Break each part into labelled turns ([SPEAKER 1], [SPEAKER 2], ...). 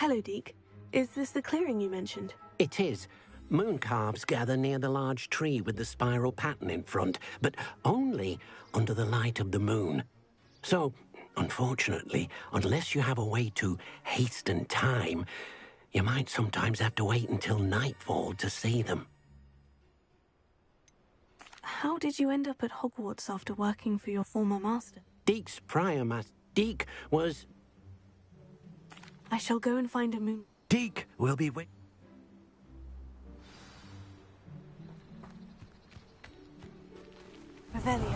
[SPEAKER 1] Hello, Deke. Is this the clearing you mentioned?
[SPEAKER 2] It is. Moon calves gather near the large tree with the spiral pattern in front, but only under the light of the moon. So, unfortunately, unless you have a way to hasten time, you might sometimes have to wait until nightfall to see them.
[SPEAKER 1] How did you end up at Hogwarts after working for your former master?
[SPEAKER 2] Deke's prior master. Deke was...
[SPEAKER 1] I shall go and find a moon.
[SPEAKER 2] Deke will be waiting.
[SPEAKER 1] Revelio.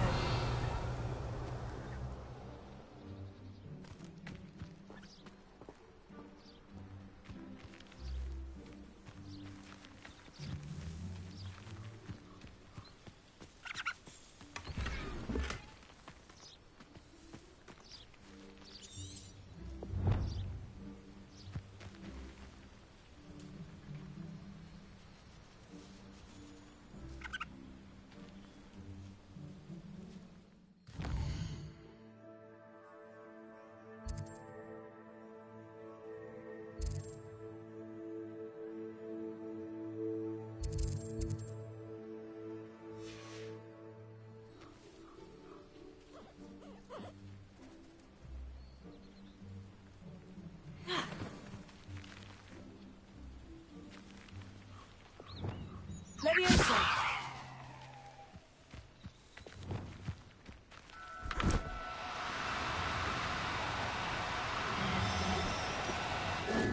[SPEAKER 1] Leviosa!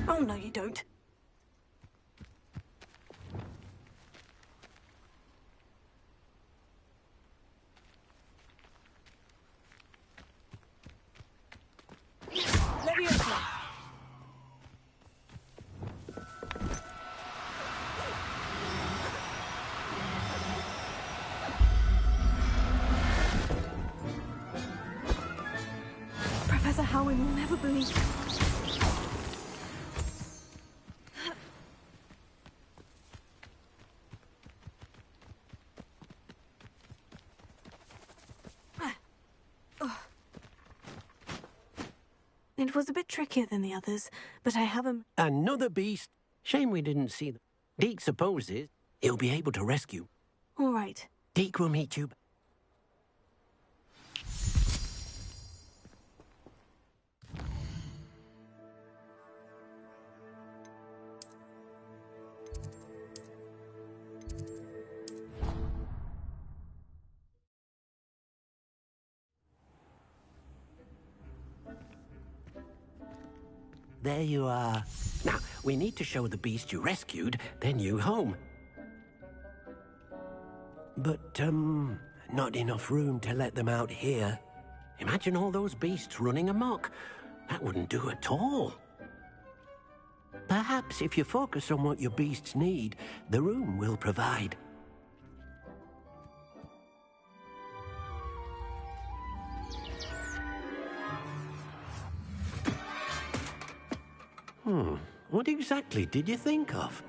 [SPEAKER 1] Oh, no, you don't. Leviosa! Professor Howin will never believe. It was a bit trickier than the others, but I have him.
[SPEAKER 2] Another beast. Shame we didn't see them. Deke supposes he'll be able to rescue.
[SPEAKER 1] All right.
[SPEAKER 2] Deke will meet you. There you are. Now, we need to show the beast you rescued their new home. But, not enough room to let them out here. Imagine all those beasts running amok. That wouldn't do at all. Perhaps if you focus on what your beasts need, the room will provide. What exactly did you think of?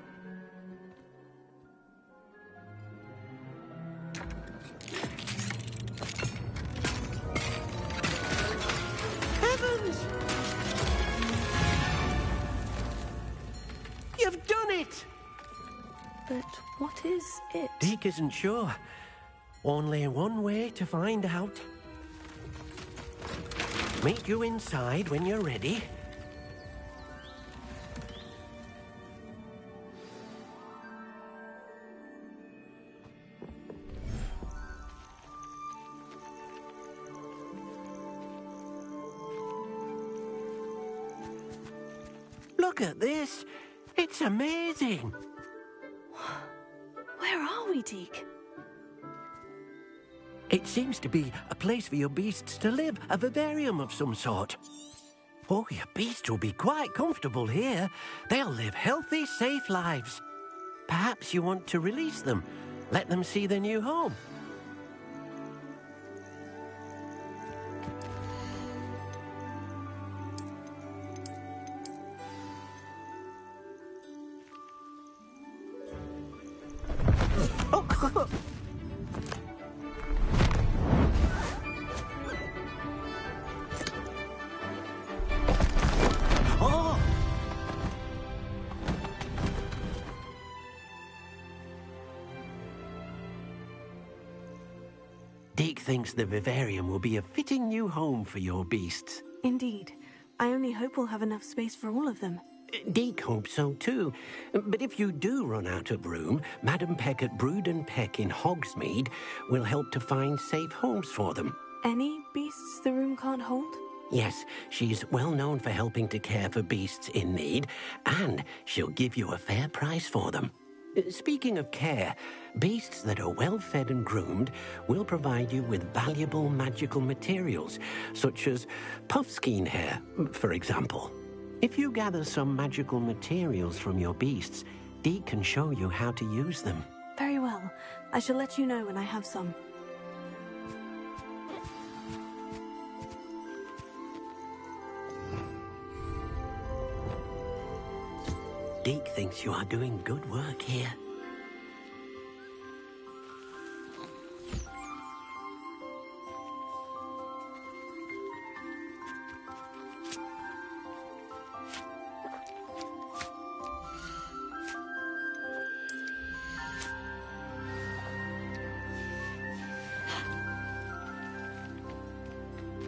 [SPEAKER 2] Heavens! You've done it!
[SPEAKER 1] But what is it?
[SPEAKER 2] Deke isn't sure. Only one way to find out. Meet you inside when you're ready. Look at this. It's amazing.
[SPEAKER 1] Where are we, Deke?
[SPEAKER 2] It seems to be a place for your beasts to live, a vivarium of some sort. Oh, your beasts will be quite comfortable here. They'll live healthy, safe lives. Perhaps you want to release them, let them see their new home. thinks the vivarium will be a fitting new home for your beasts.
[SPEAKER 1] Indeed. I only hope we'll have enough space for all of them.
[SPEAKER 2] Deke hopes so too. But if you do run out of room, Madam Peck at Brood and Peck in Hogsmeade will help to find safe homes for them.
[SPEAKER 1] Any beasts the room can't hold?
[SPEAKER 2] Yes, she's well known for helping to care for beasts in need, and she'll give you a fair price for them. Speaking of care, beasts that are well fed and groomed will provide you with valuable magical materials, such as puffskein hair, for example. If you gather some magical materials from your beasts, Deke can show you how to use them.
[SPEAKER 1] Very well. I shall let you know when I have some.
[SPEAKER 2] Deke thinks you are doing good work here.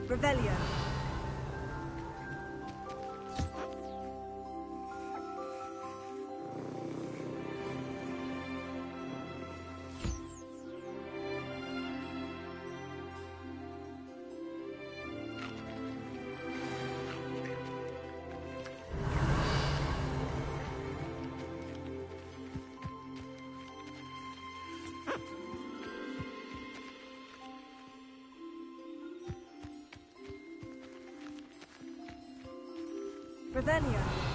[SPEAKER 1] Revelio. Revelio.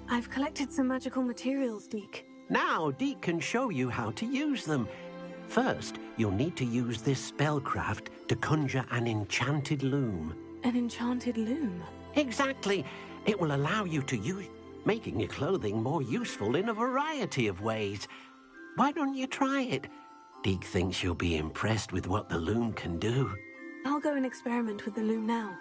[SPEAKER 1] I've collected some magical materials, Deke.
[SPEAKER 2] Now Deke can show you how to use them. First, you'll need to use this spellcraft to conjure an enchanted loom.
[SPEAKER 1] An enchanted loom?
[SPEAKER 2] Exactly. It will allow you to use, making your clothing more useful in a variety of ways. Why don't you try it? Deke thinks you'll be impressed with what the loom can do.
[SPEAKER 1] I'll go and experiment with the loom now.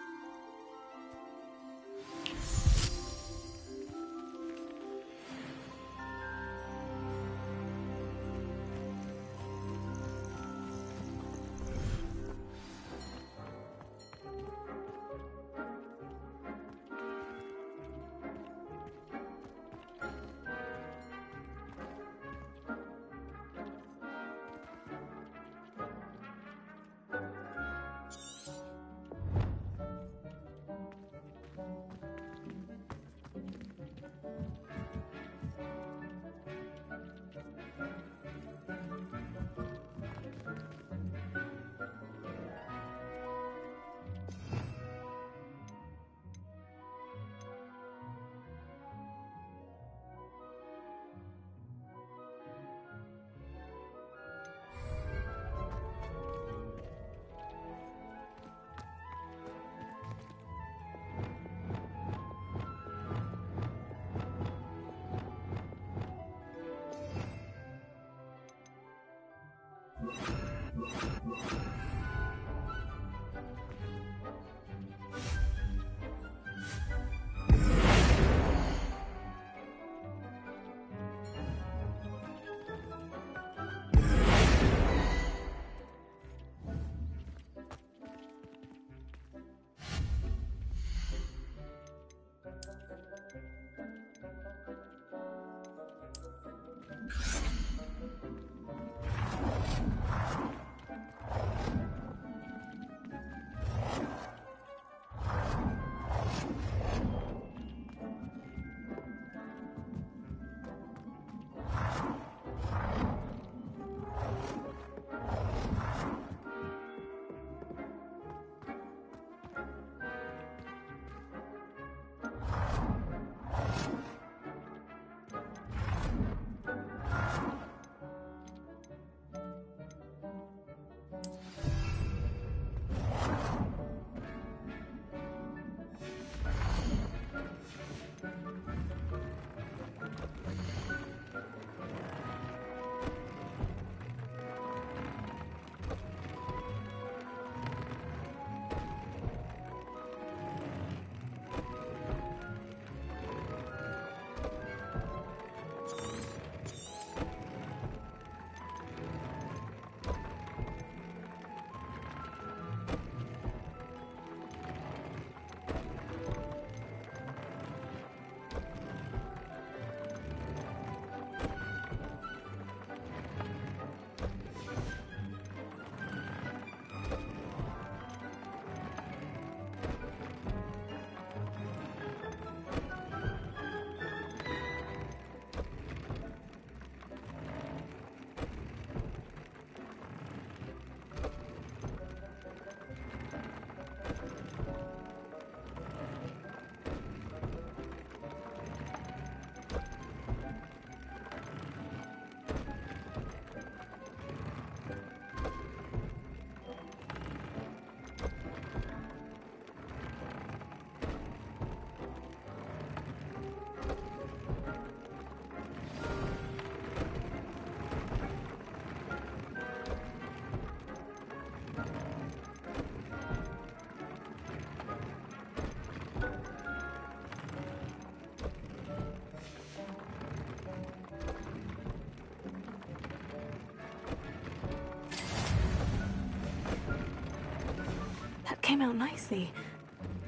[SPEAKER 1] came out nicely.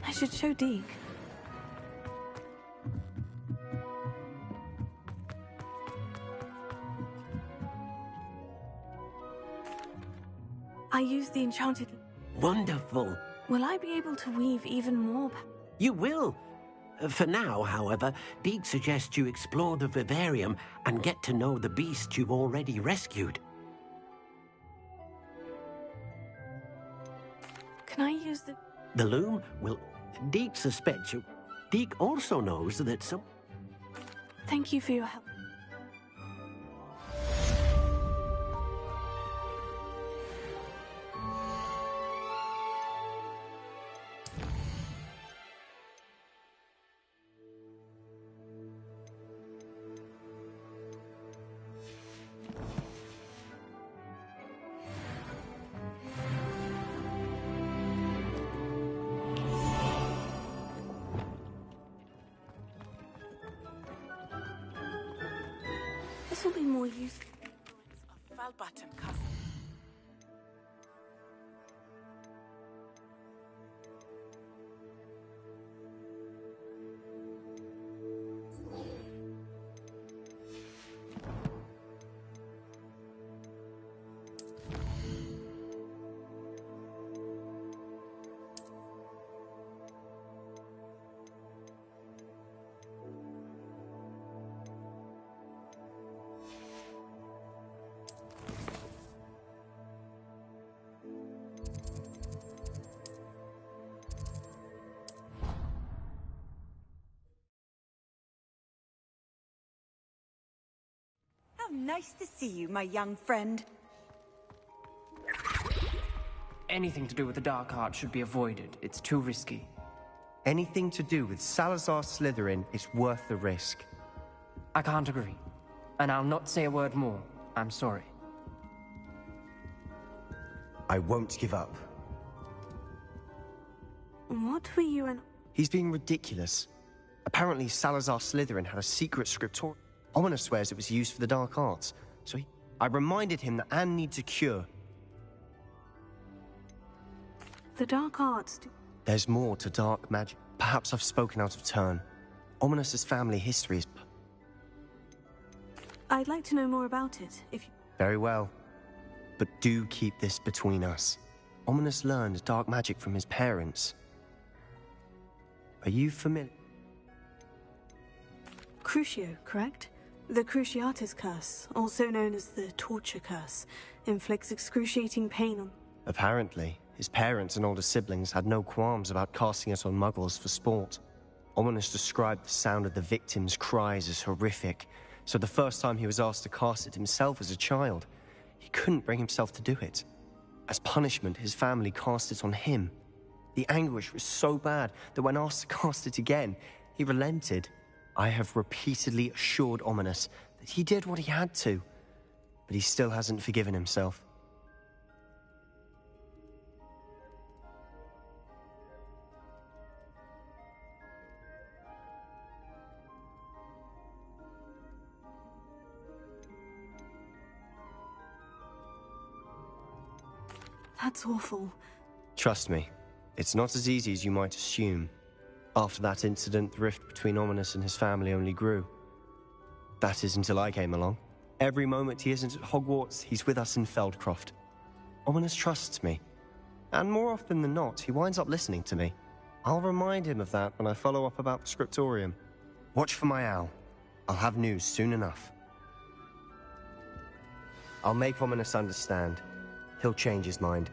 [SPEAKER 1] I should show Deke. I used the enchanted...
[SPEAKER 2] Wonderful.
[SPEAKER 1] Will I be able to weave even more?
[SPEAKER 2] You will. For now, however, Deke suggests you explore the vivarium and get to know the beast you've already rescued.
[SPEAKER 1] Can I use the...
[SPEAKER 2] The loom? Well, Deke suspects you. Deke also knows that some...
[SPEAKER 1] Thank you for your help. This will be more useful.
[SPEAKER 3] Felbutton cousin. Nice to see you, my young friend.
[SPEAKER 4] Anything to do with the dark art should be avoided. It's too risky.
[SPEAKER 5] Anything to do with Salazar Slytherin is worth the risk.
[SPEAKER 4] I can't agree. And I'll not say a word more. I'm sorry.
[SPEAKER 5] I won't give up.
[SPEAKER 1] What were you and...
[SPEAKER 5] He's being ridiculous. Apparently Salazar Slytherin had a secret scriptorium. Ominous swears it was used for the dark arts, so I reminded him that Anne needs a cure.
[SPEAKER 1] The dark arts...
[SPEAKER 5] There's more to dark magic. Perhaps I've spoken out of turn. Ominous's family history is...
[SPEAKER 1] I'd like to know more about it, if you...
[SPEAKER 5] Very well. But do keep this between us. Ominous learned dark magic from his parents. Are you familiar?
[SPEAKER 1] Crucio, correct? The Cruciatus Curse, also known as the Torture Curse, inflicts excruciating pain on...
[SPEAKER 5] Apparently, his parents and older siblings had no qualms about casting it on muggles for sport. Ominous described the sound of the victims' cries as horrific, so the first time he was asked to cast it himself as a child, he couldn't bring himself to do it. As punishment, his family cast it on him. The anguish was so bad that when asked to cast it again, he relented. I have repeatedly assured Ominous that he did what he had to, but he still hasn't forgiven himself.
[SPEAKER 1] That's awful.
[SPEAKER 5] Trust me, it's not as easy as you might assume. After that incident, the rift between Ominous and his family only grew. That is until I came along. Every moment he isn't at Hogwarts, he's with us in Feldcroft. Ominous trusts me. And more often than not, he winds up listening to me. I'll remind him of that when I follow up about the scriptorium. Watch for my owl. I'll have news soon enough. I'll make Ominous understand. He'll change his mind.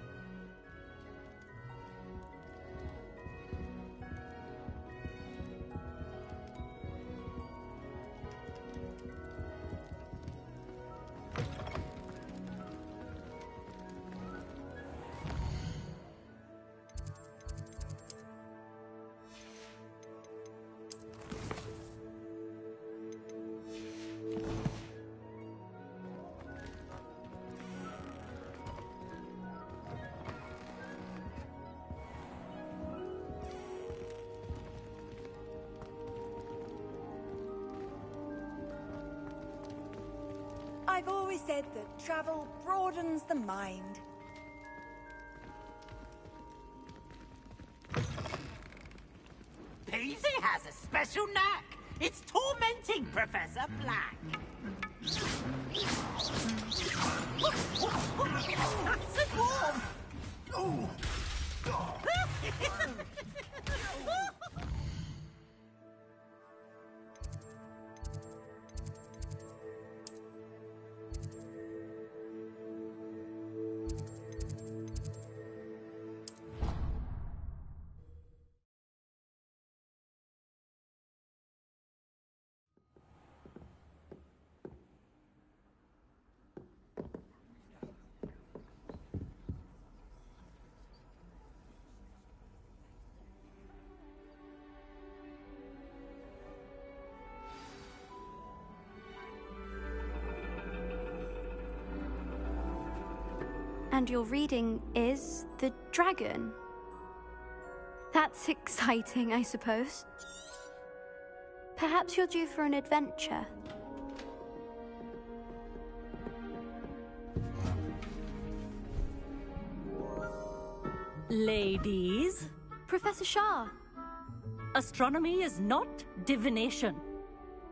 [SPEAKER 3] I've always said that travel broadens the mind.
[SPEAKER 6] special knack. It's tormenting Professor Black. Nice and warm. Oh.
[SPEAKER 7] And your reading is the dragon. That's exciting, I suppose. Perhaps you're due for an adventure.
[SPEAKER 8] Ladies,
[SPEAKER 7] Professor Shah.
[SPEAKER 8] astronomy is not divination.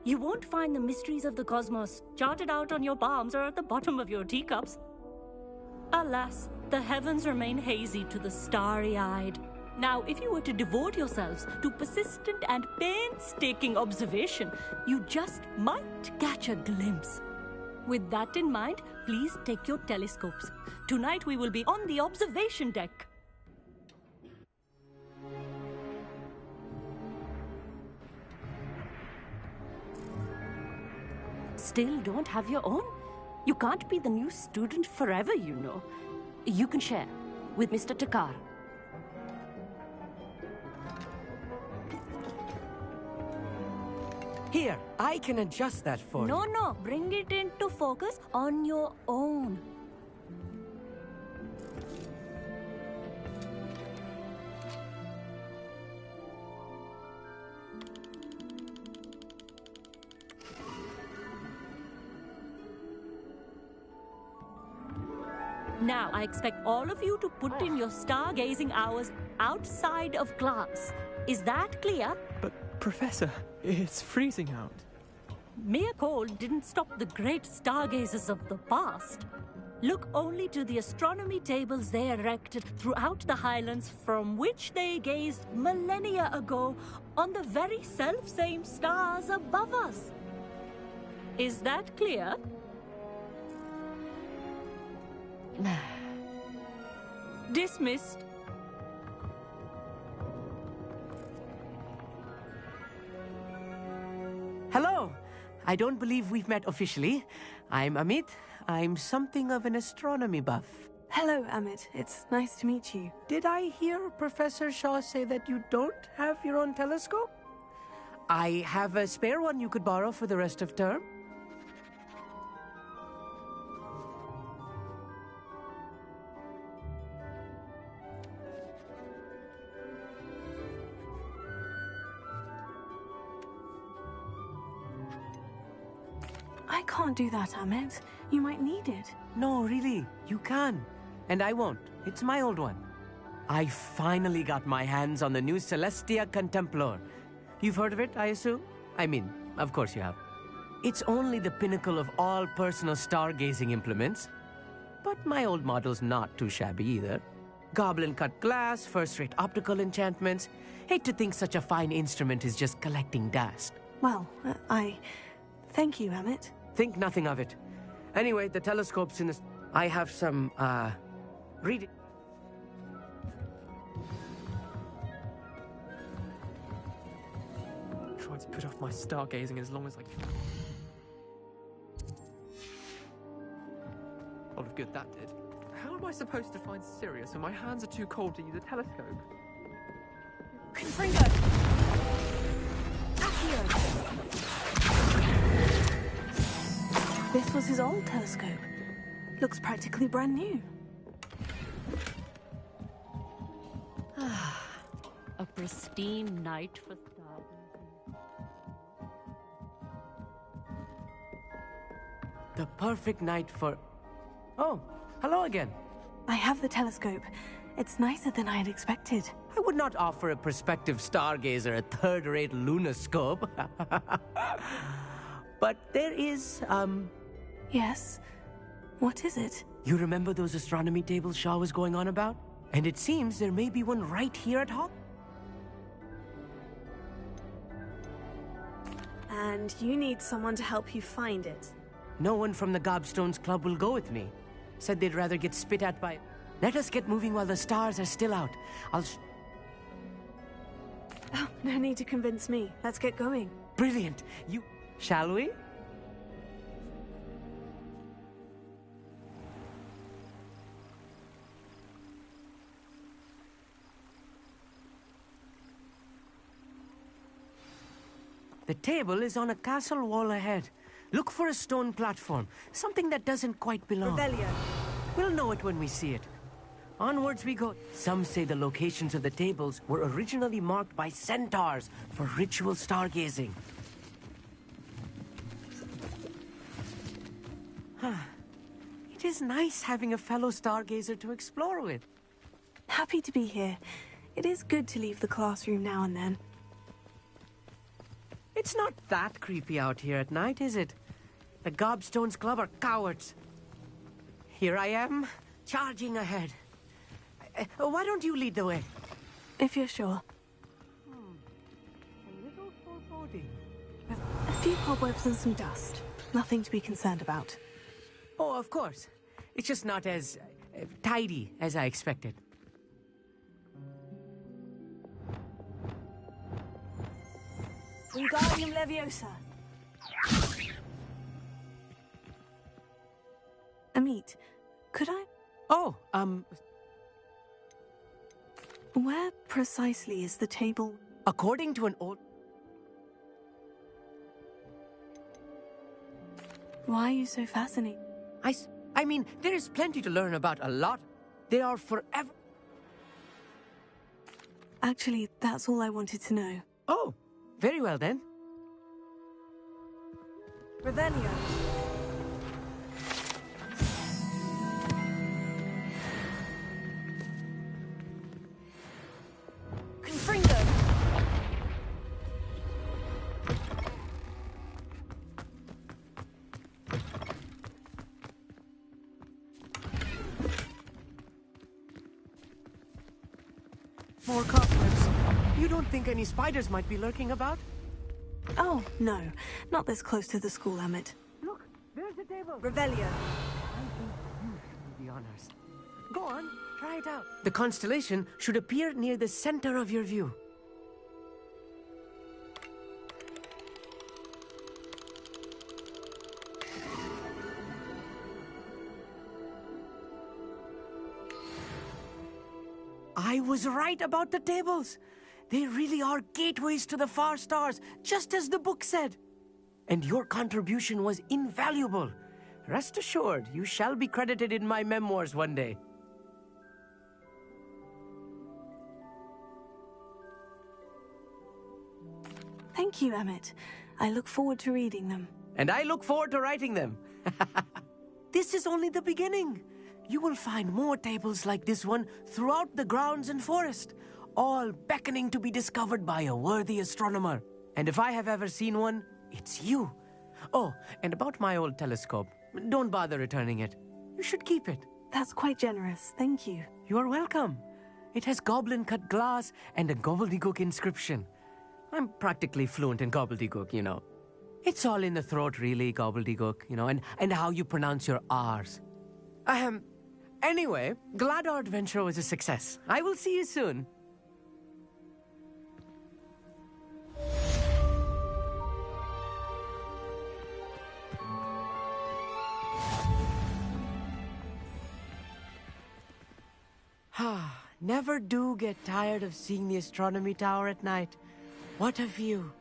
[SPEAKER 8] You won't find the mysteries of the cosmos charted out on your palms or at the bottom of your teacups. Alas, the heavens remain hazy to the starry-eyed. Now, if you were to devote yourselves to persistent and painstaking observation, you just might catch a glimpse. With that in mind, please take your telescopes. Tonight we will be on the observation deck. Still don't have your own? You can't be the new student forever, you know. You can share with Mr. Takar.
[SPEAKER 9] Here, I can adjust that for you.
[SPEAKER 8] No, bring it into focus on your own. Now, I expect all of you to put in your stargazing hours outside of class. Is that clear?
[SPEAKER 10] But, Professor, it's freezing out.
[SPEAKER 8] Mere cold didn't stop the great stargazers of the past. Look only to the astronomy tables they erected throughout the highlands from which they gazed millennia ago on the very self-same stars above us. Is that clear? Dismissed.
[SPEAKER 9] Hello! I don't believe we've met officially. I'm Amit. I'm something of an astronomy buff.
[SPEAKER 1] Hello, Amit. It's nice to meet you.
[SPEAKER 9] Did I hear Professor Shaw say that you don't have your own telescope? I have a spare one you could borrow for the rest of term.
[SPEAKER 1] I can't do that, Amit. You might need it.
[SPEAKER 9] No, really, you can. And I won't. It's my old one. I finally got my hands on the new Celestia Contemplar. You've heard of it, I assume? I mean, of course you have. It's only the pinnacle of all personal stargazing implements. But my old model's not too shabby either. Goblin-cut glass, first-rate optical enchantments. Hate to think such a fine instrument is just collecting dust.
[SPEAKER 1] Well, thank you, Amit.
[SPEAKER 9] Think nothing of it. Anyway, the telescope's in the... I have some, read it.
[SPEAKER 10] Try to put off my stargazing as long as I can. A lot of good that did. How am I supposed to find Sirius when my hands are too cold to use a telescope?
[SPEAKER 3] Confringo! Accio!
[SPEAKER 1] This was his old telescope. Looks practically brand new.
[SPEAKER 8] A pristine night for stargazing.
[SPEAKER 9] The perfect night for... Oh, hello again.
[SPEAKER 1] I have the telescope. It's nicer than I had expected.
[SPEAKER 9] I would not offer a prospective stargazer a third-rate lunoscope. But there is,
[SPEAKER 1] Yes? What is it?
[SPEAKER 9] You remember those astronomy tables Shaw was going on about? And it seems there may be one right here at Hog.
[SPEAKER 1] And you need someone to help you find it.
[SPEAKER 9] No one from the Gobstones Club will go with me. Said they'd rather get spit at by... Let us get moving while the stars are still out.
[SPEAKER 1] Oh, no need to convince me. Let's get going.
[SPEAKER 9] Brilliant. Shall we? The table is on a castle wall ahead. Look for a stone platform, something that doesn't quite belong.
[SPEAKER 1] Revelio.
[SPEAKER 9] We'll know it when we see it. Onwards we go. Some say the locations of the tables were originally marked by centaurs for ritual stargazing. It is nice having a fellow stargazer to explore with.
[SPEAKER 1] Happy to be here. It is good to leave the classroom now and then.
[SPEAKER 9] It's not that creepy out here at night, is it? The Gobstones Club are cowards. Here I am, charging ahead. Why don't you lead the way?
[SPEAKER 1] If you're sure.
[SPEAKER 9] A little foreboding.
[SPEAKER 1] A few cobwebs and some dust. Nothing to be concerned about.
[SPEAKER 9] Oh, of course. It's just not as tidy as I expected.
[SPEAKER 1] Wingardium Leviosa. Amit, could I...
[SPEAKER 9] Oh,
[SPEAKER 1] Where precisely is the table?
[SPEAKER 9] according to an old...
[SPEAKER 1] Why are you so fascinated?
[SPEAKER 9] I mean, there is plenty to learn about a lot. They are forever...
[SPEAKER 1] Actually, that's all I wanted to know.
[SPEAKER 9] Oh, very well then.
[SPEAKER 1] Revelio. Confringo.
[SPEAKER 9] More cobwebs. You don't think any spiders might be lurking about?
[SPEAKER 1] Oh, no. Not this close to the school, Amit.
[SPEAKER 9] Look, there's the table.
[SPEAKER 1] Revelio.
[SPEAKER 9] I think you should do the honors. Go on, try it out. The constellation should appear near the center of your view. I was right about the tables. They really are gateways to the far stars, just as the book said. And your contribution was invaluable. Rest assured, you shall be credited in my memoirs one day.
[SPEAKER 1] Thank you, Amit. I look forward to reading them.
[SPEAKER 9] And I look forward to writing them. This is only the beginning. You will find more tables like this one throughout the grounds and forest, all beckoning to be discovered by a worthy astronomer. And if I have ever seen one, it's you. Oh, and about my old telescope, don't bother returning it. You should keep it.
[SPEAKER 1] That's quite generous. Thank you.
[SPEAKER 9] You're welcome. It has goblin-cut glass and a gobbledygook inscription. I'm practically fluent in gobbledygook, you know. It's all in the throat, really, gobbledygook, you know, and how you pronounce your R's. Anyway, glad our adventure was a success. I will see you soon. Never do get tired of seeing the astronomy tower at night. What a view.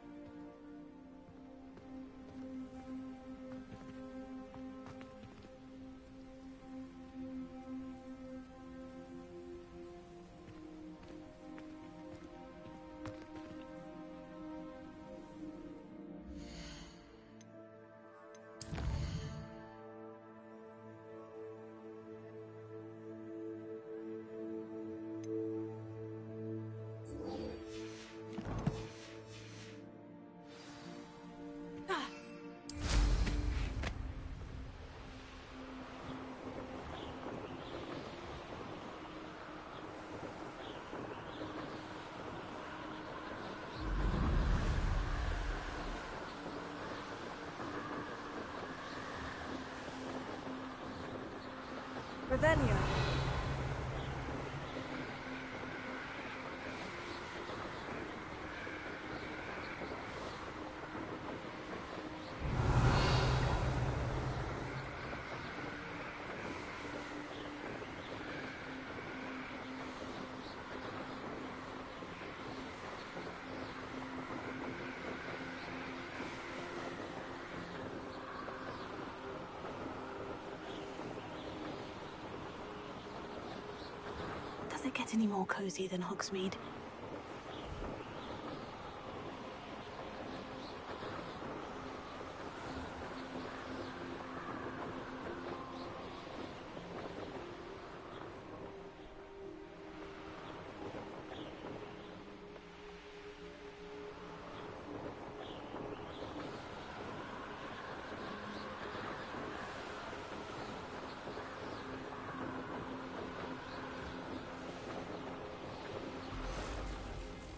[SPEAKER 3] Revelio.
[SPEAKER 1] Does it get any more cozy than Hogsmeade?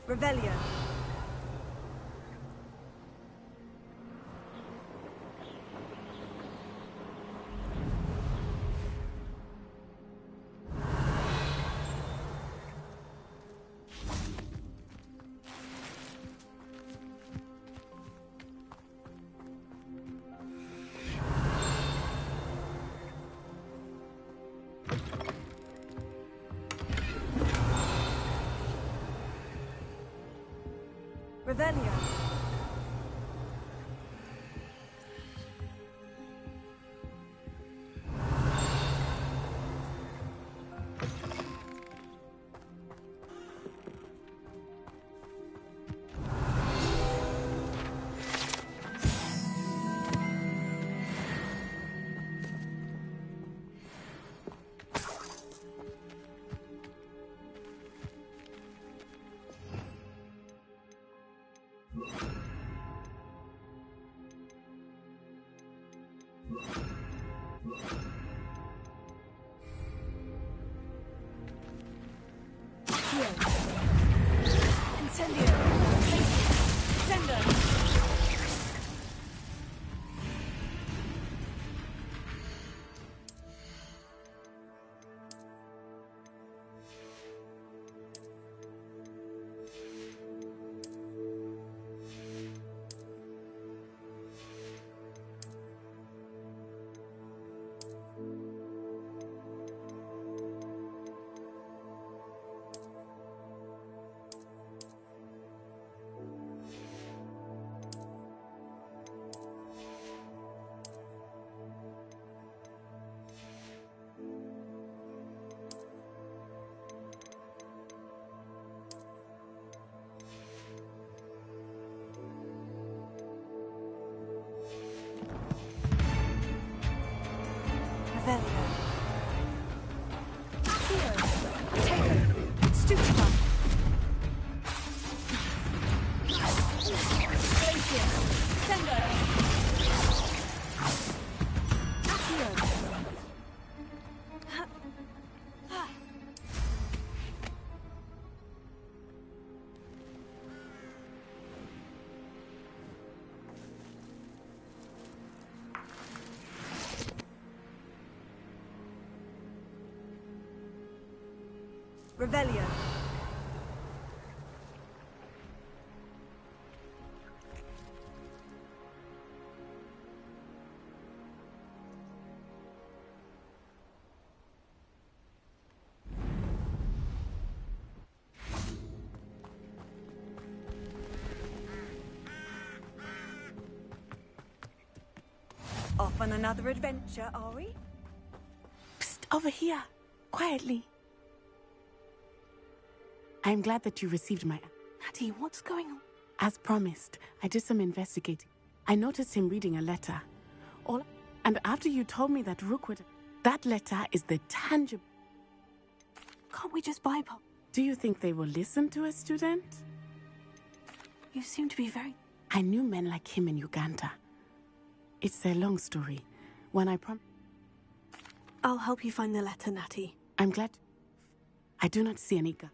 [SPEAKER 3] Revelio. Revelio. Incendio. Sender. Revelio. Accio. Taker. Stupefy. Glacier. Sender. Accio. Revelio. Off on another adventure, are we?
[SPEAKER 11] Psst, over here. Quietly. I'm glad that you received my...
[SPEAKER 1] Natty, what's going on?
[SPEAKER 11] As promised, I did some investigating. I noticed him reading a letter. And after you told me that Rookwood... That letter is the tangible...
[SPEAKER 1] Can't we just bypass?
[SPEAKER 11] Do you think they will listen to a student?
[SPEAKER 1] You seem to be very...
[SPEAKER 11] I knew men like him in Uganda. It's a long story. When I
[SPEAKER 1] I'll help you find the letter, Natty.
[SPEAKER 11] I'm glad... I do not see any gun.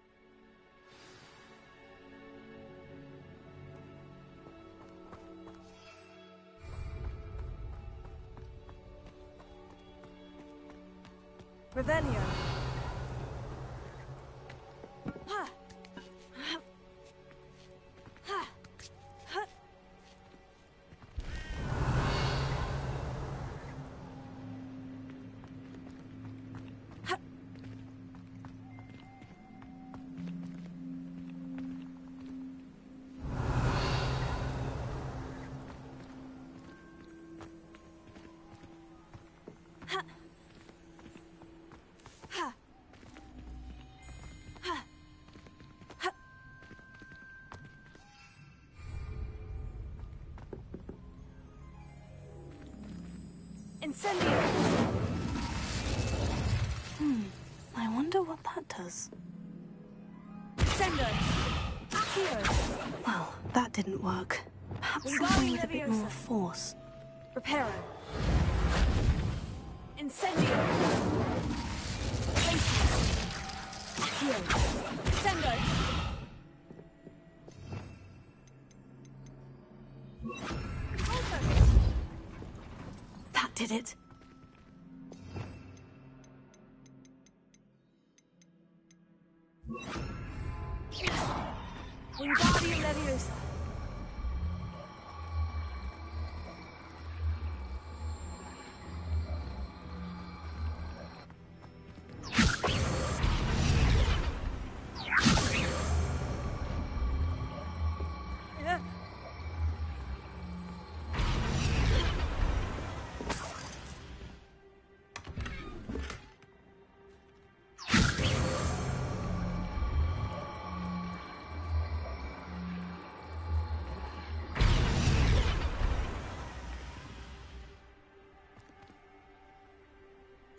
[SPEAKER 3] Revelio. Incendio!
[SPEAKER 1] I wonder what that does.
[SPEAKER 3] Sendo! Accio!
[SPEAKER 1] Well, that didn't work. Perhaps
[SPEAKER 3] Wingardium
[SPEAKER 1] something with a bit more
[SPEAKER 3] Leviosa.
[SPEAKER 1] force.
[SPEAKER 3] Reparo! Incendio! Places! Accio! Sendo!
[SPEAKER 1] That did it.
[SPEAKER 3] Wingardium Leviosa!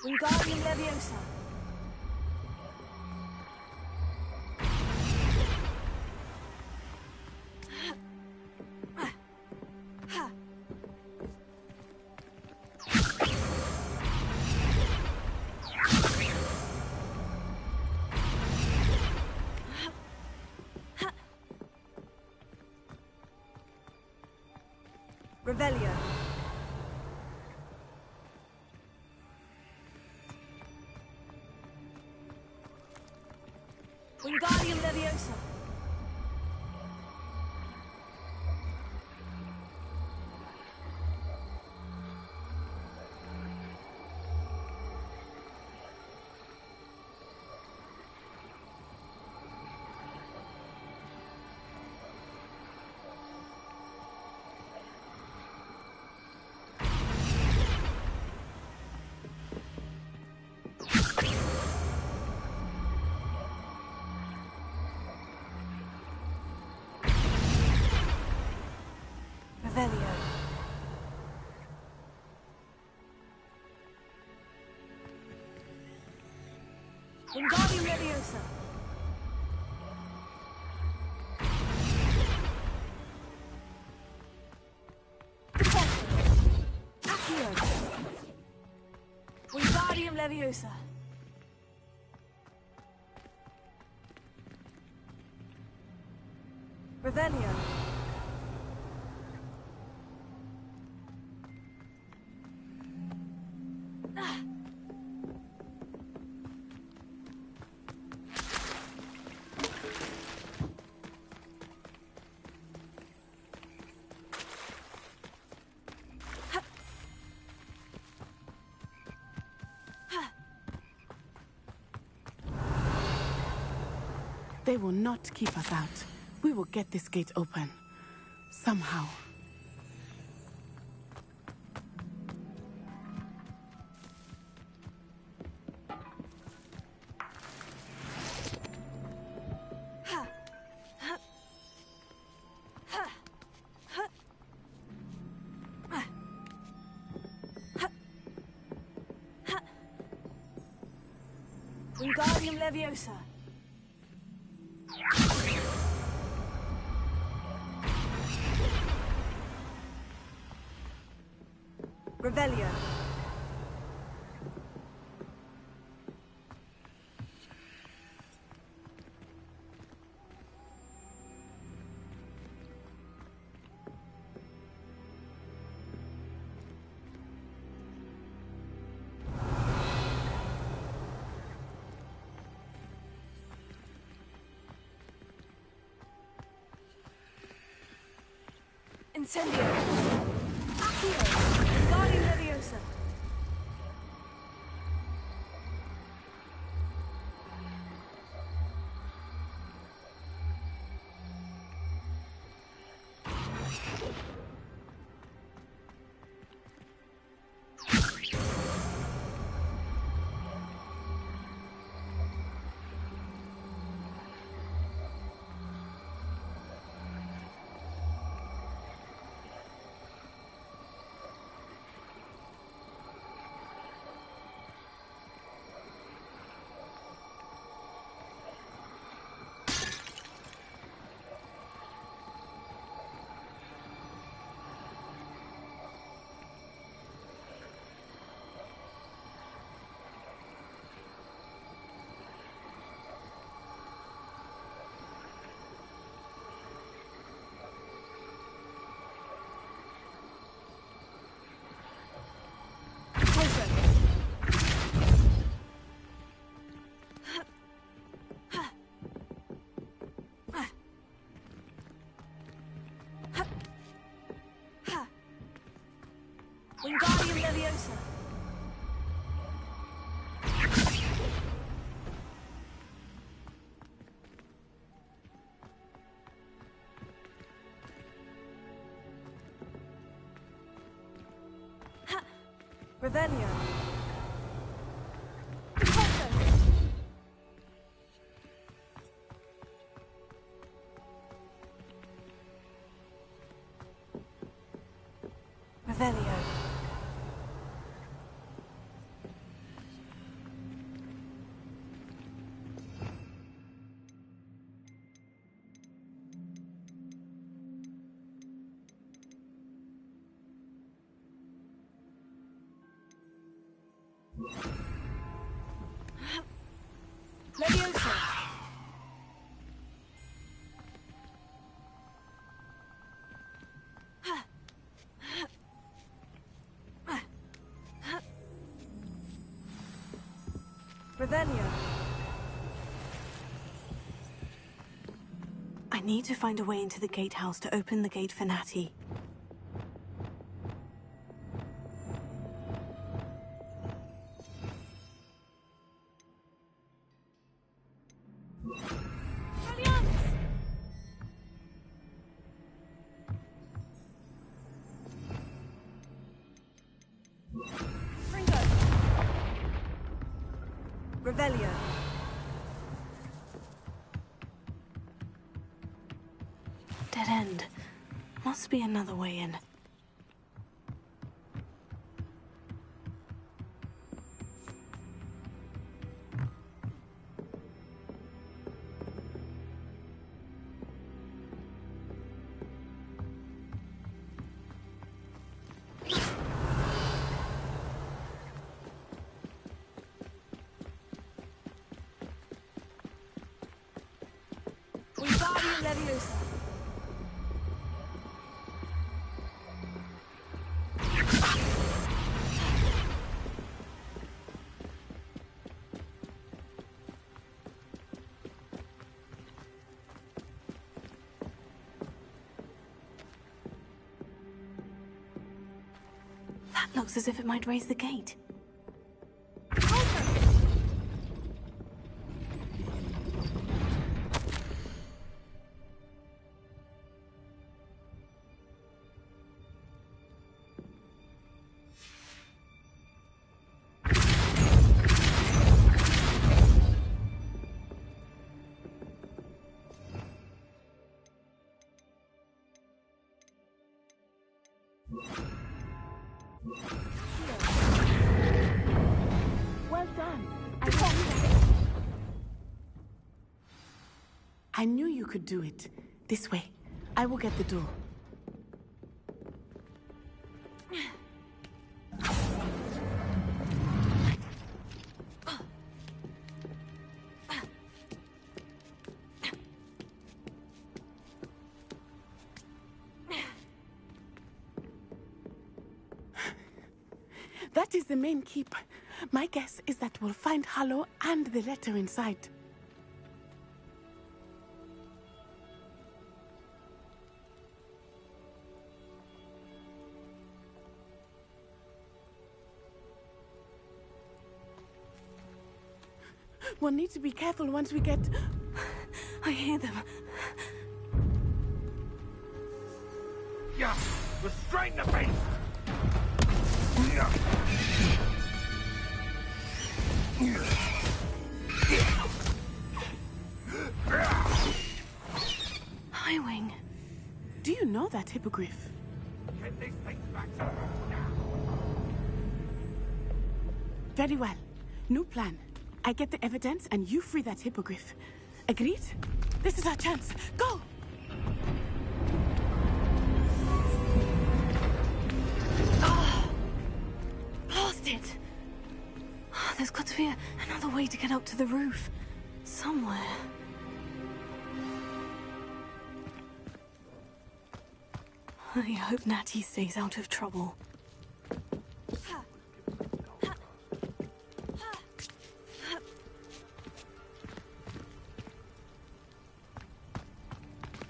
[SPEAKER 3] Wingardium Leviosa! Revelio. Wingardium Leviosa. Revelio. Wingardium Leviosa. Accio. Wingardium Leviosa. Revelio.
[SPEAKER 11] They will not keep us out. We will get this gate open. Somehow.
[SPEAKER 3] Wingardium Leviosa. Revelio. Incendio! Accio! Wingardium Leviosa! Wingardium Leviosa! Revelio! Revelio. Leviosa. Revelio.
[SPEAKER 1] I need to find a way into the gatehouse to open the gate for Natty.
[SPEAKER 3] Revelio.
[SPEAKER 1] Dead end. Must be another way in.
[SPEAKER 3] Wingardium Leviosa.
[SPEAKER 1] That looks as if it might raise the gate.
[SPEAKER 11] Well done. I knew you could do it. This way. I will get the door. That is the main keep. My guess is that we'll find Hallow and the letter inside. We'll need to be careful once we get...
[SPEAKER 1] I hear them.
[SPEAKER 12] Yeah, restrain the beast!
[SPEAKER 1] Highwing.
[SPEAKER 11] Do you know that hippogriff?
[SPEAKER 12] Get this thing back to now.
[SPEAKER 11] Very well. New plan. I get the evidence and you free that hippogriff. Agreed? This is our chance. Go!
[SPEAKER 1] Blasted! There's got to be another way to get up to the roof. Somewhere. I hope Natty stays out of trouble.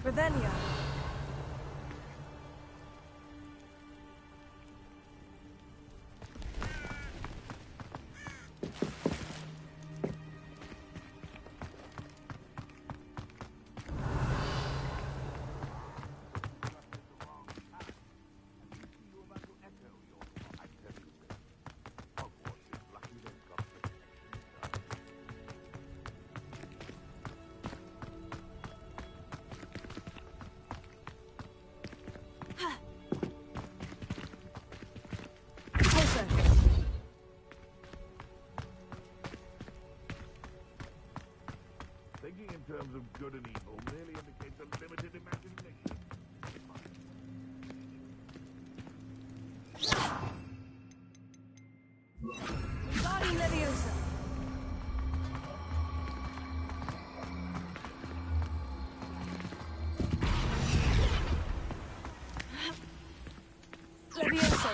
[SPEAKER 3] Revelia.
[SPEAKER 12] Thinking in terms of good and evil merely indicates a limited imagination.
[SPEAKER 3] Guardian Leviosa. Leviosa.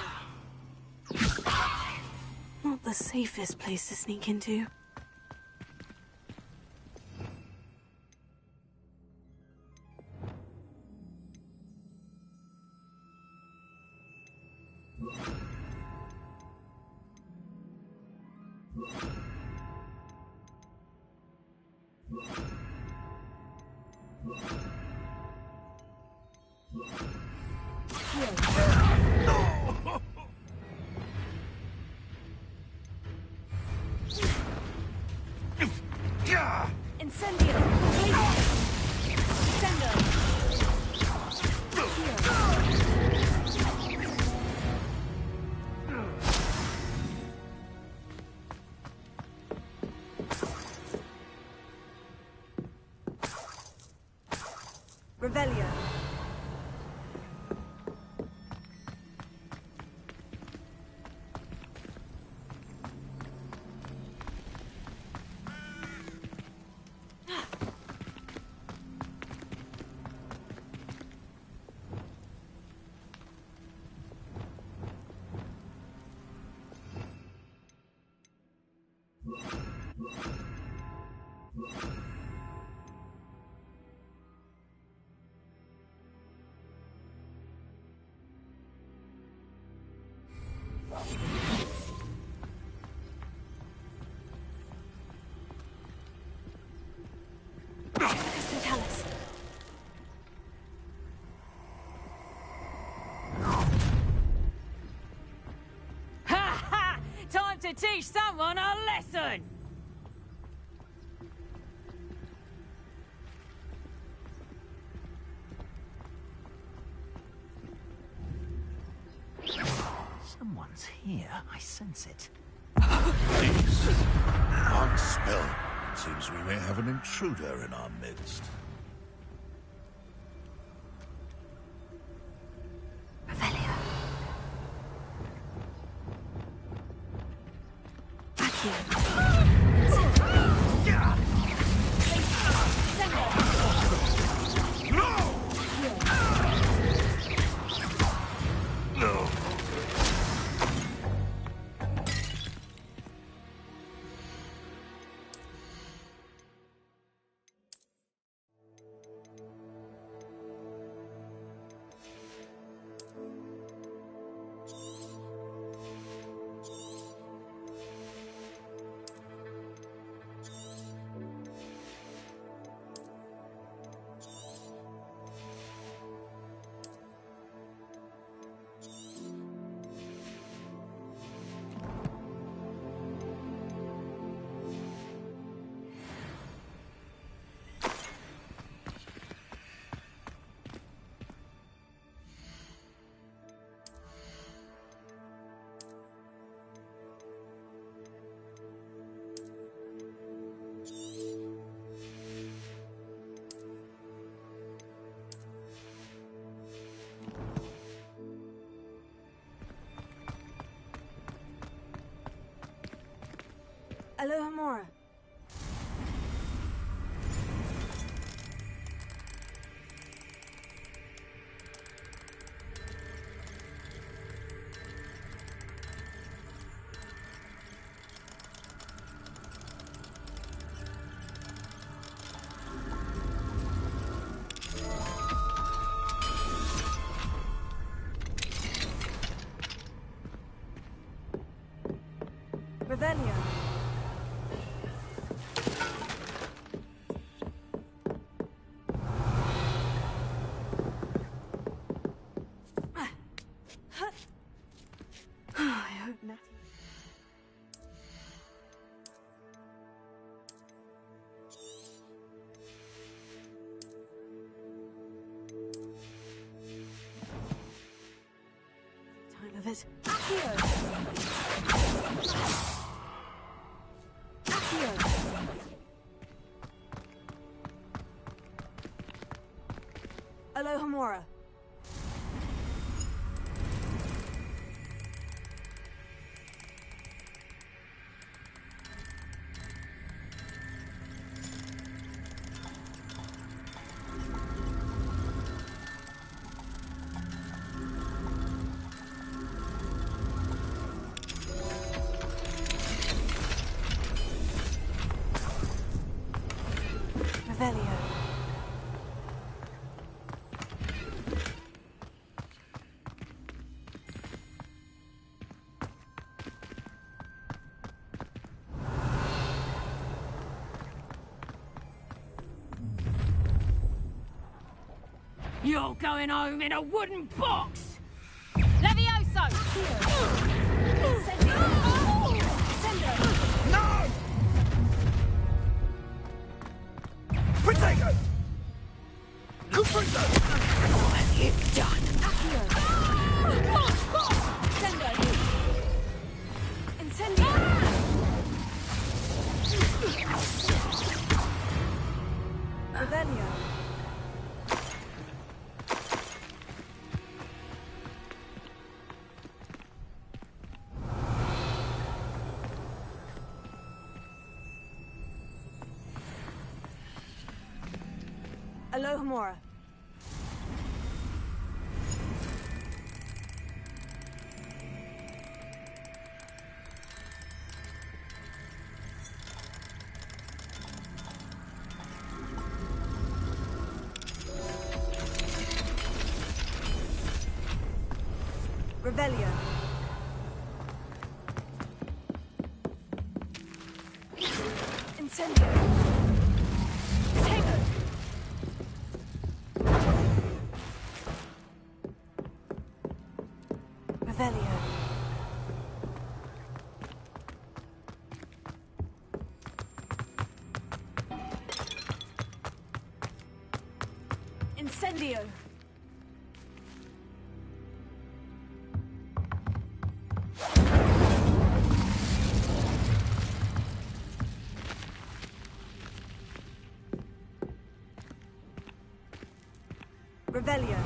[SPEAKER 1] Not the safest place to sneak into.
[SPEAKER 3] Incendio. Incendio. Revelia.
[SPEAKER 13] Time to teach someone a lesson!
[SPEAKER 14] Someone's here. I sense it.
[SPEAKER 15] Peace. One spell. Seems we may have an intruder in our midst.
[SPEAKER 3] Alohomora. Revelio.
[SPEAKER 1] I hope not. Time of it.
[SPEAKER 3] Accio. Alohomora. Revelio.
[SPEAKER 13] You're going home in a wooden box!
[SPEAKER 3] Levioso!
[SPEAKER 6] No! Protego! Cuprito!
[SPEAKER 13] What have you done?
[SPEAKER 3] Sendo! Incendio! Revelio. Alohomora. Revelio. Incendio. Tego. Revelio. Incendio. Revelio.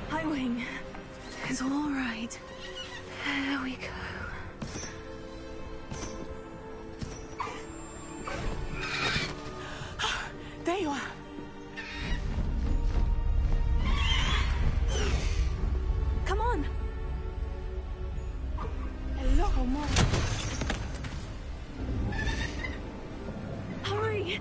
[SPEAKER 1] Highwing is all right. There we go.
[SPEAKER 11] There you are.
[SPEAKER 1] Come on. Hello, Mom. Hurry.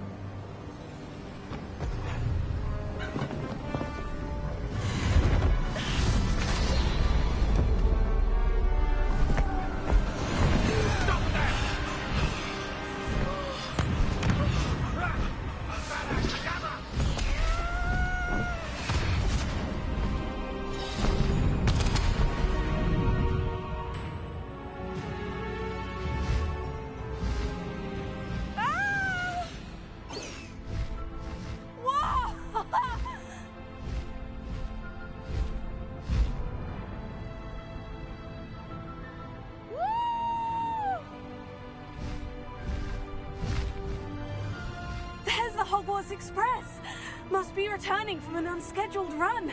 [SPEAKER 1] Chaos Express! Must be returning from an unscheduled run.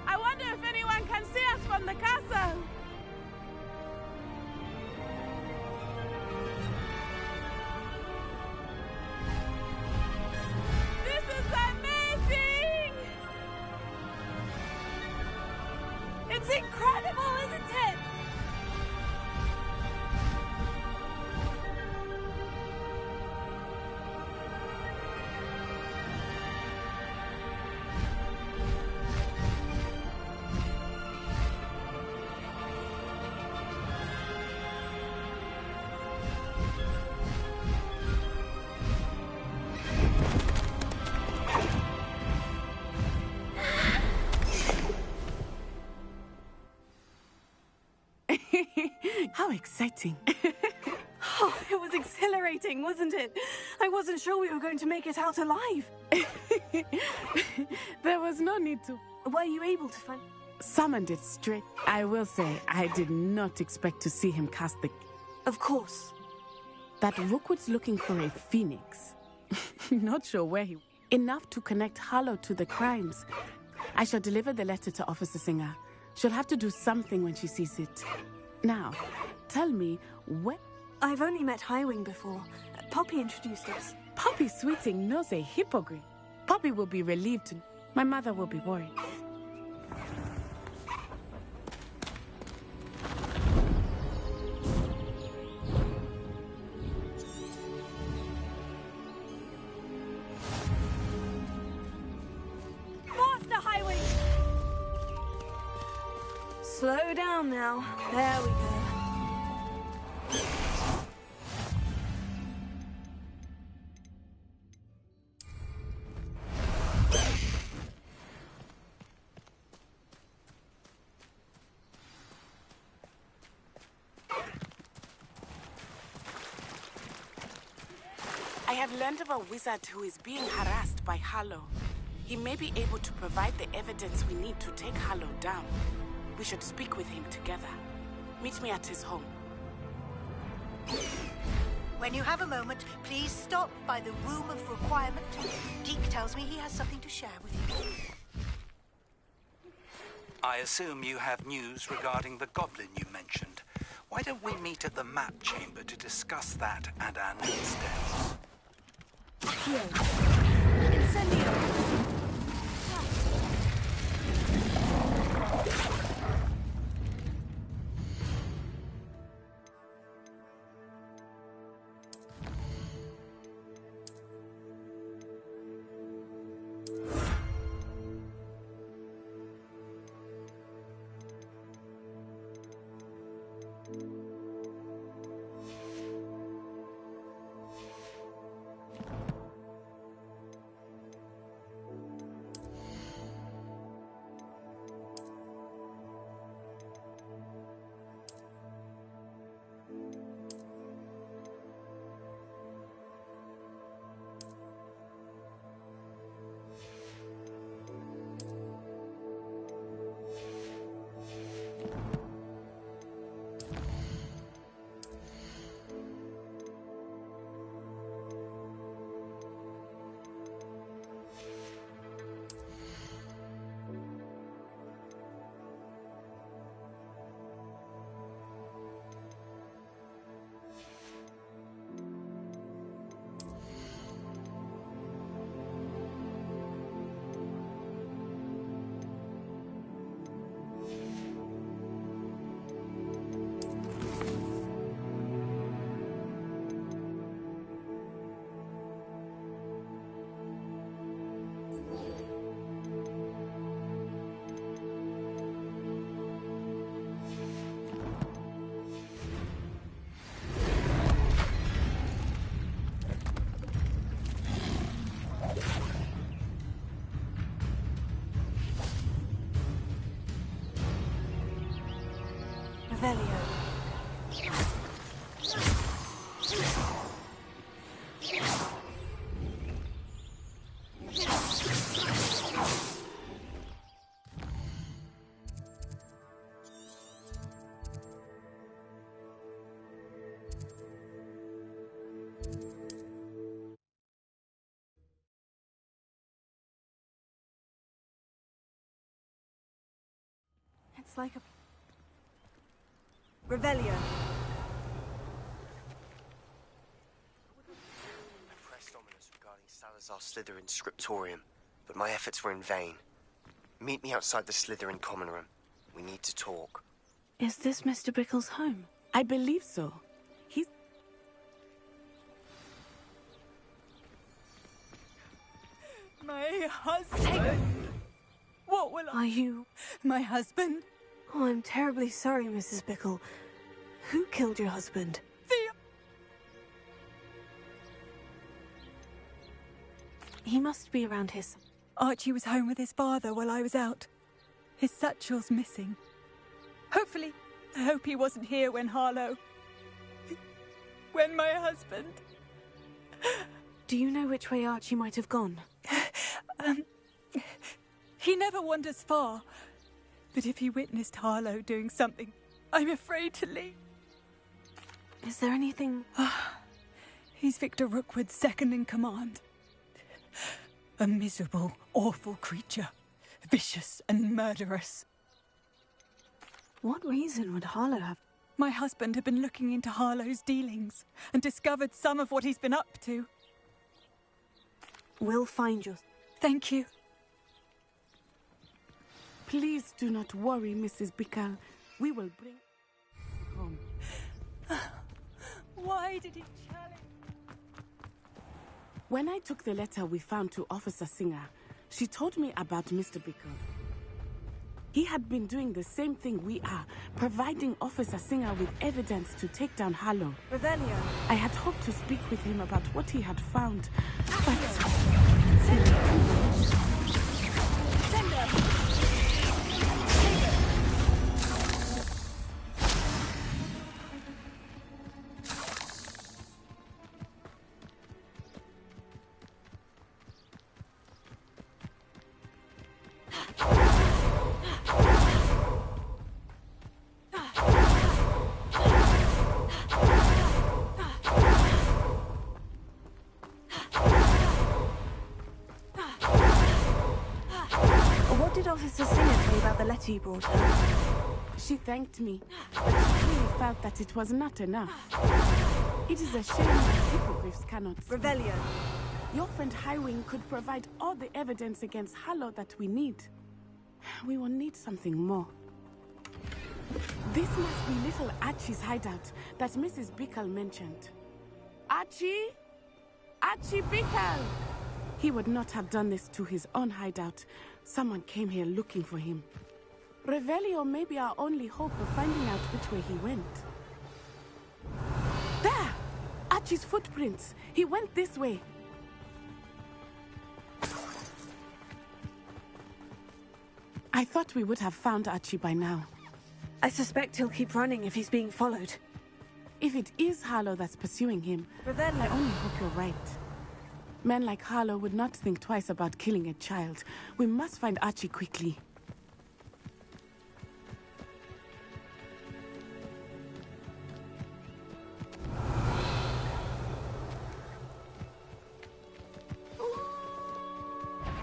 [SPEAKER 16] I wonder if anyone can see us from the castle. This is amazing!
[SPEAKER 1] It's incredible, isn't it?
[SPEAKER 11] How exciting.
[SPEAKER 1] Oh, it was exhilarating, wasn't it? I wasn't sure we were going to make it out alive.
[SPEAKER 11] There was no need to.
[SPEAKER 1] Were you able to find...
[SPEAKER 11] Summoned it straight. I will say, I did not expect to see him cast the...
[SPEAKER 1] Of course.
[SPEAKER 11] That Rookwood's looking for a phoenix. Not sure where he... Enough to connect Harlow to the crimes. I shall deliver the letter to Officer Singer. She'll have to do something when she sees it. Now, tell me, where...
[SPEAKER 1] I've only met Highwing before. Poppy introduced us.
[SPEAKER 11] Poppy Sweeting knows a hippogriff. Poppy will be relieved. My mother will be worried.
[SPEAKER 1] Master Highwing! Slow down now. There we go.
[SPEAKER 11] I have learned of a wizard who is being harassed by Harlow. He may be able to provide the evidence we need to take Harlow down. We should speak with him together. Meet me at his home.
[SPEAKER 17] When you have a moment, please stop by the Room of Requirement. Deke tells me he has something to share with you.
[SPEAKER 14] I assume you have news regarding the goblin you mentioned. Why don't we meet at the map chamber to discuss that and our next steps?
[SPEAKER 1] Incendio! Revelio. It's like a...
[SPEAKER 3] Revelio.
[SPEAKER 5] Pressed ominous regarding Salazar Slytherin's scriptorium, but my efforts were in vain. Meet me outside the Slytherin common room. We need to talk.
[SPEAKER 1] Is this Mr. Bickle's home?
[SPEAKER 11] I believe so. He's...
[SPEAKER 3] My husband. What will I...
[SPEAKER 1] Are you...
[SPEAKER 3] My husband?
[SPEAKER 1] Oh, I'm terribly sorry, Mrs. Bickle. Who killed your husband? He must be around here.
[SPEAKER 3] Archie was home with his father while I was out. His satchel's missing. Hopefully, I hope he wasn't here when Harlow... when my husband...
[SPEAKER 1] Do you know which way Archie might have gone?
[SPEAKER 3] He never wanders far. But if he witnessed Harlow doing something, I'm afraid to leave.
[SPEAKER 1] Is there anything...
[SPEAKER 3] He's Victor Rookwood's second in command. A miserable, awful creature. Vicious and murderous.
[SPEAKER 1] What reason would Harlow have?
[SPEAKER 3] My husband had been looking into Harlow's dealings and discovered some of what he's been up to.
[SPEAKER 1] We'll find you.
[SPEAKER 3] Thank you.
[SPEAKER 11] Please do not worry, Mrs. Bickle. We will bring... home.
[SPEAKER 3] Why did he challenge?
[SPEAKER 11] When I took the letter we found to Officer Singer, she told me about Mr. Bickle. He had been doing the same thing we are, providing Officer Singer with evidence to take down Harlow.
[SPEAKER 3] Revelio.
[SPEAKER 11] I had hoped to speak with him about what he had found, but...
[SPEAKER 1] What did Officer Singer say about the letter you brought her?
[SPEAKER 11] She thanked me, but she really felt that it was not enough. It is a shame that hippogriffs cannot...
[SPEAKER 3] Revelio.
[SPEAKER 11] Your friend Highwing could provide all the evidence against Harlow that we need. We will need something more. This must be little Archie's hideout that Mrs. Bickle mentioned. Archie? Archie Bickle! He would not have done this to his own hideout. Someone came here looking for him. Revelio may be our only hope of finding out which way he went. There! Archie's footprints. He went this way. I thought we would have found Archie by now.
[SPEAKER 1] I suspect he'll keep running if he's being followed.
[SPEAKER 11] If it is Harlow that's pursuing him,
[SPEAKER 3] Revelio.
[SPEAKER 11] I only hope you're right. Men like Harlow would not think twice about killing a child. We must find Archie quickly.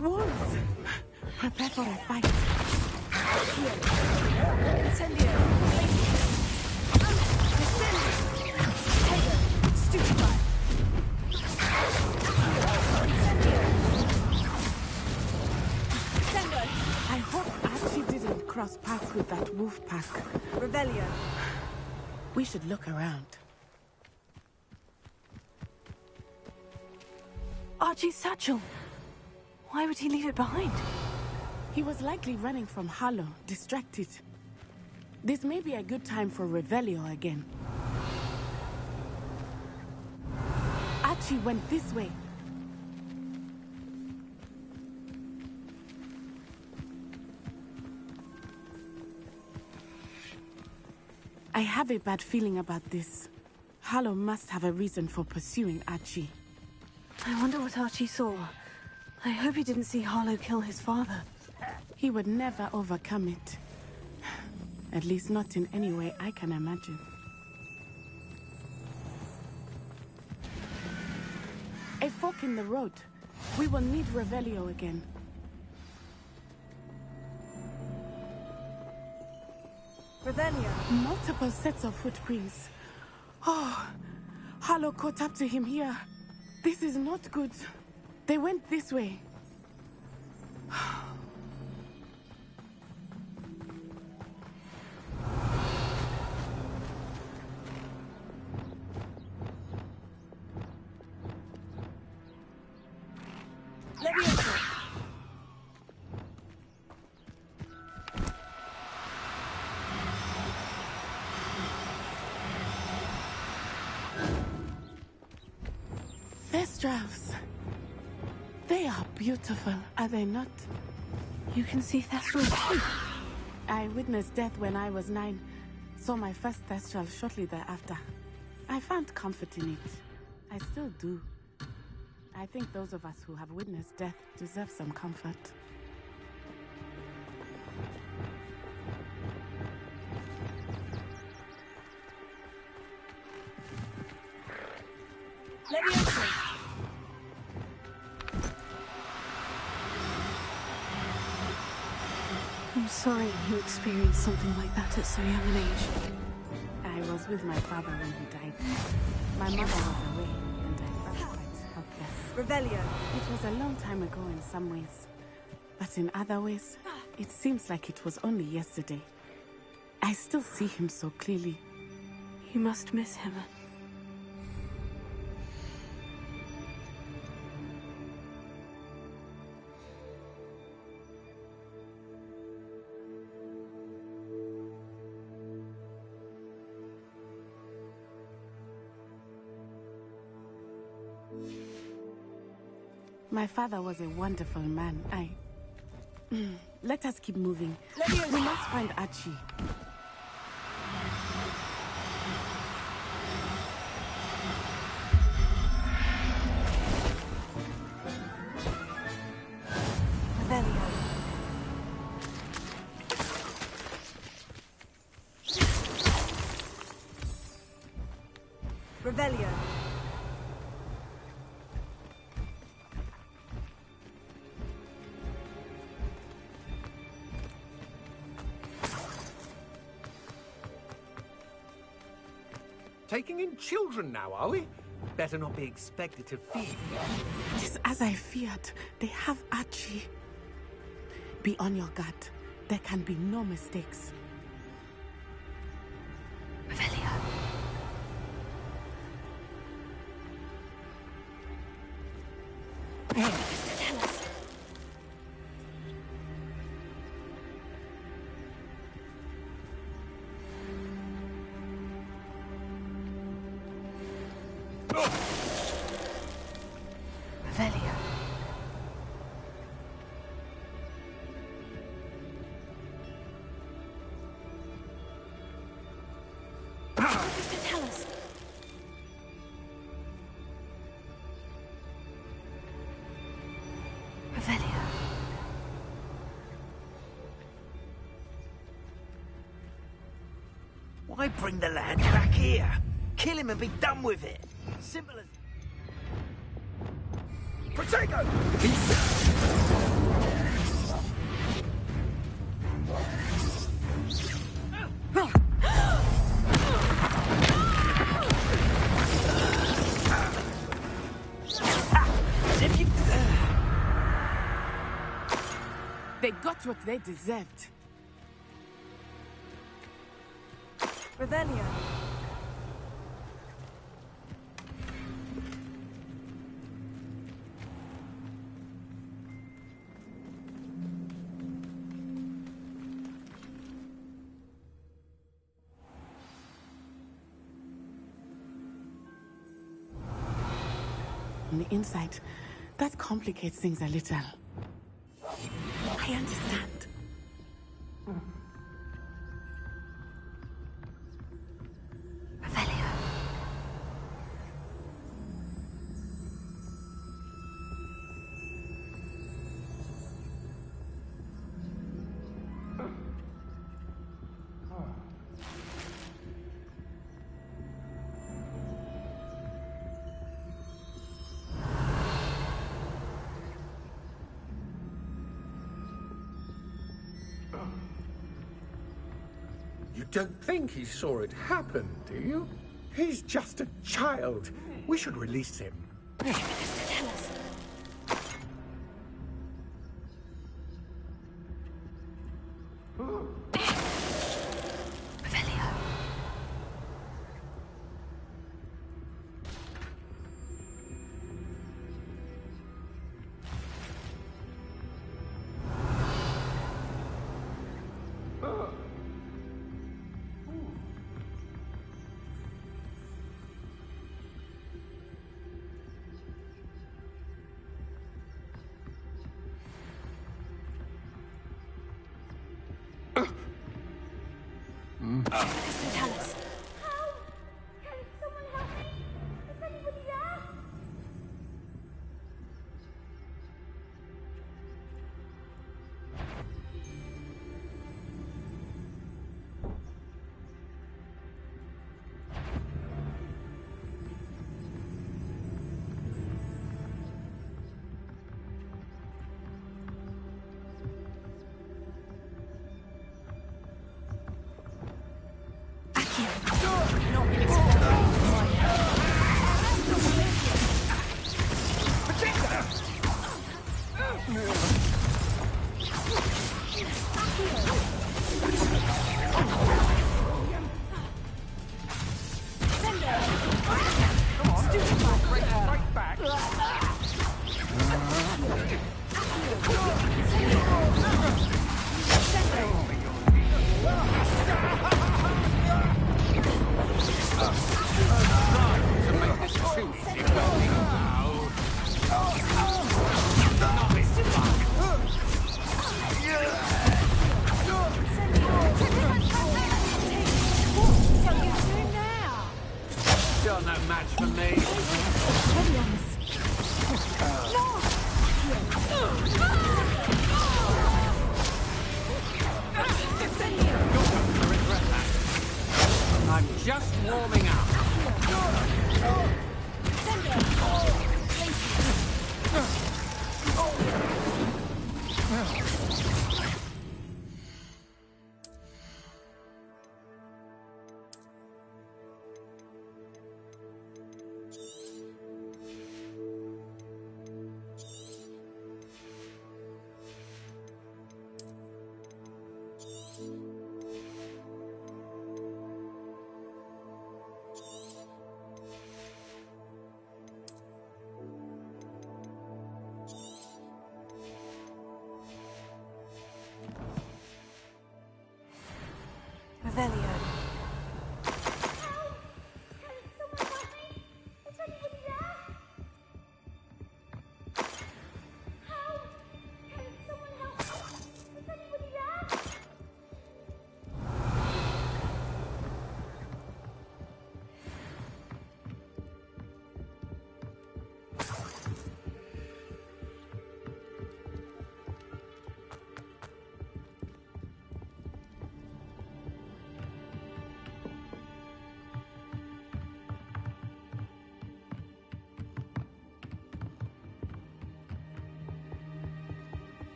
[SPEAKER 11] Wolves! Prepare for a fight.
[SPEAKER 3] Incendio. Stupefy.
[SPEAKER 11] I hope Archie didn't cross paths with that wolf pack.
[SPEAKER 3] Revelio.
[SPEAKER 11] We should look around.
[SPEAKER 1] Archie's satchel. Why would he leave it behind?
[SPEAKER 11] He was likely running from Harlow, distracted. This may be a good time for Revelio again. Archie went this way. I have a bad feeling about this. Harlow must have a reason for pursuing Archie.
[SPEAKER 1] I wonder what Archie saw. I hope he didn't see Harlow kill his father.
[SPEAKER 11] He would never overcome it. At least not in any way I can imagine. A fork in the road. We will need Revelio again.
[SPEAKER 1] Revelio.
[SPEAKER 11] Multiple sets of footprints. Oh, Harlow caught up to him here. This is not good. They went this way. Thestrals. They are beautiful, are they not?
[SPEAKER 1] You can see Thestrals too.
[SPEAKER 11] I witnessed death when I was 9. Saw my first Thestral shortly thereafter. I found comfort in it. I still do. I think those of us who have witnessed death deserve some comfort.
[SPEAKER 1] I'm sorry you experienced something like that at so young an age.
[SPEAKER 11] I was with my father when he died. My mother was away, and I felt quite helpless.
[SPEAKER 1] Revelio.
[SPEAKER 11] It was a long time ago in some ways. But in other ways, it seems like it was only yesterday. I still see him so clearly.
[SPEAKER 1] You must miss him.
[SPEAKER 11] My father was a wonderful man. Let us keep moving. We must find Archie.
[SPEAKER 1] Revelio.
[SPEAKER 18] Taking in children now, are we? Better not be expected to feed.
[SPEAKER 11] It is as I feared. They have Archie. Be on your guard. There can be no mistakes.
[SPEAKER 1] Revelio.
[SPEAKER 11] Hey.
[SPEAKER 1] Tell us. Revelio. Tell us. Revelio.
[SPEAKER 6] Why bring the lad back here? Kill him and be done with it. Simple as...
[SPEAKER 18] Protego!
[SPEAKER 11] They got what they deserved.
[SPEAKER 1] Revelio.
[SPEAKER 11] On the inside, that complicates things a little. I understand.
[SPEAKER 18] don't think he saw it happen, do you? He's just a child. We should release him.
[SPEAKER 7] Tell us. Tell us.
[SPEAKER 18] Still no match for me. I'm just warming up.
[SPEAKER 1] Revelio.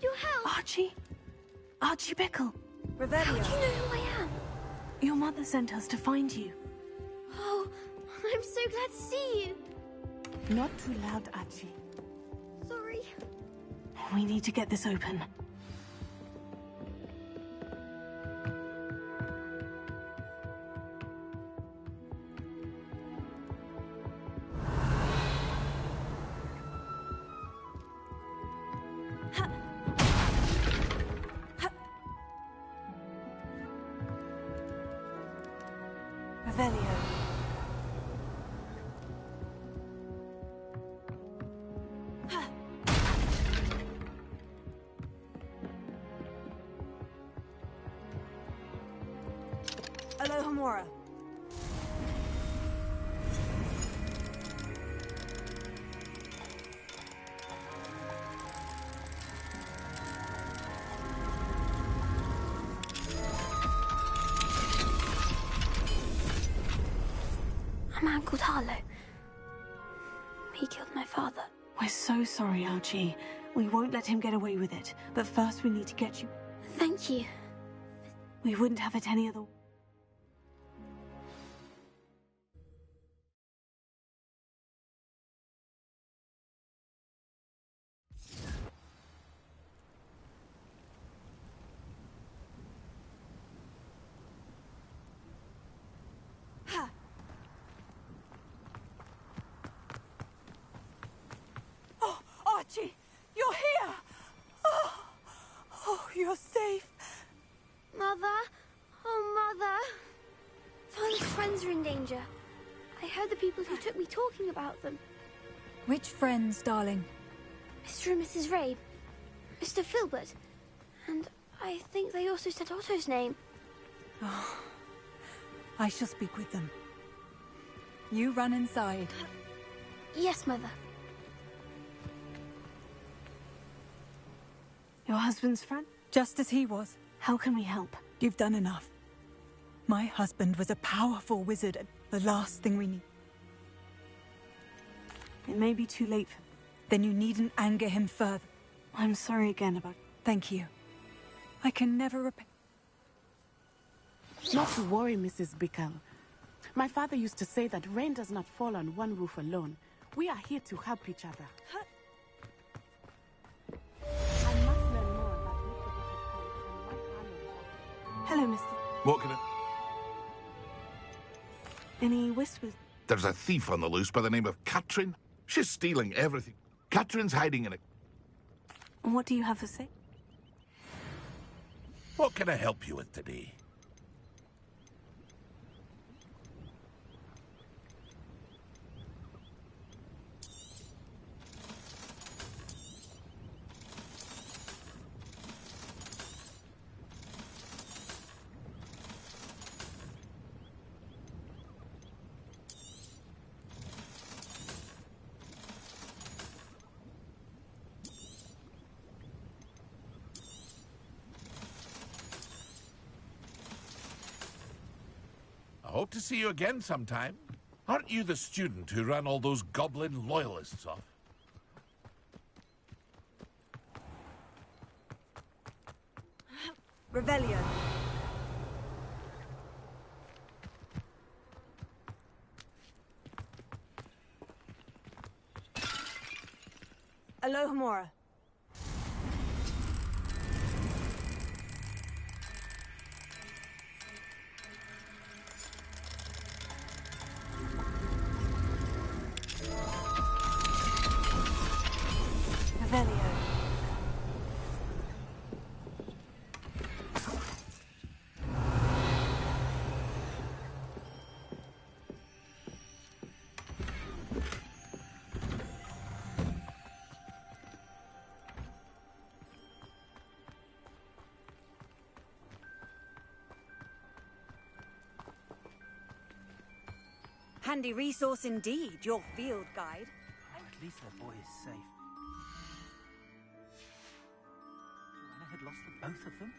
[SPEAKER 7] Your help.
[SPEAKER 1] Archie Bickle.
[SPEAKER 7] Revelio. How do you know who I am?
[SPEAKER 1] Your mother sent us to find you.
[SPEAKER 7] Oh, I'm so glad to see you.
[SPEAKER 11] Not too loud, Archie.
[SPEAKER 7] Sorry.
[SPEAKER 1] We need to get this open. Revelio. Alohomora.
[SPEAKER 7] man called Harlow. He killed my father.
[SPEAKER 1] We're so sorry, Archie. We won't let him get away with it. But first we need to get you...
[SPEAKER 7] Thank you.
[SPEAKER 1] We wouldn't have it any other...
[SPEAKER 3] Oh, Archie! You're here! Oh, you're safe.
[SPEAKER 7] Mother? Oh, Mother. Father's friends are in danger. I heard the people who took me talking about them.
[SPEAKER 3] Which friends, darling?
[SPEAKER 7] Mr. and Mrs. Rabe. Mr. Filbert. And I think they also said Otto's name.
[SPEAKER 3] Oh, I shall speak with them. You run inside.
[SPEAKER 7] Yes, Mother.
[SPEAKER 1] Your husband's friend?
[SPEAKER 3] Just as he was.
[SPEAKER 1] How can we help?
[SPEAKER 3] You've done enough. My husband was a powerful wizard, and the last thing we need.
[SPEAKER 1] It may be too late for...
[SPEAKER 3] Then you needn't anger him further.
[SPEAKER 1] I'm sorry again about...
[SPEAKER 3] Thank you. I can never repay...
[SPEAKER 11] Not to worry, Mrs. Bickle. My father used to say that rain does not fall on one roof alone. We are here to help each other. I must learn more about Mr. Bickle and why
[SPEAKER 1] Hello, Mr.
[SPEAKER 15] What can I...
[SPEAKER 1] Any whispers?
[SPEAKER 15] There's a thief on the loose by the name of Katrin. She's stealing everything. Katrin's hiding in it.
[SPEAKER 1] What do you have to say?
[SPEAKER 15] What can I help you with today? I hope to see you again sometime. Aren't you the student who ran all those goblin loyalists off?
[SPEAKER 3] Revelio. Alohomora.
[SPEAKER 1] Revelio.
[SPEAKER 19] Handy resource indeed, your field guide.
[SPEAKER 6] At least her boy is safe. Joanna had lost the both of them?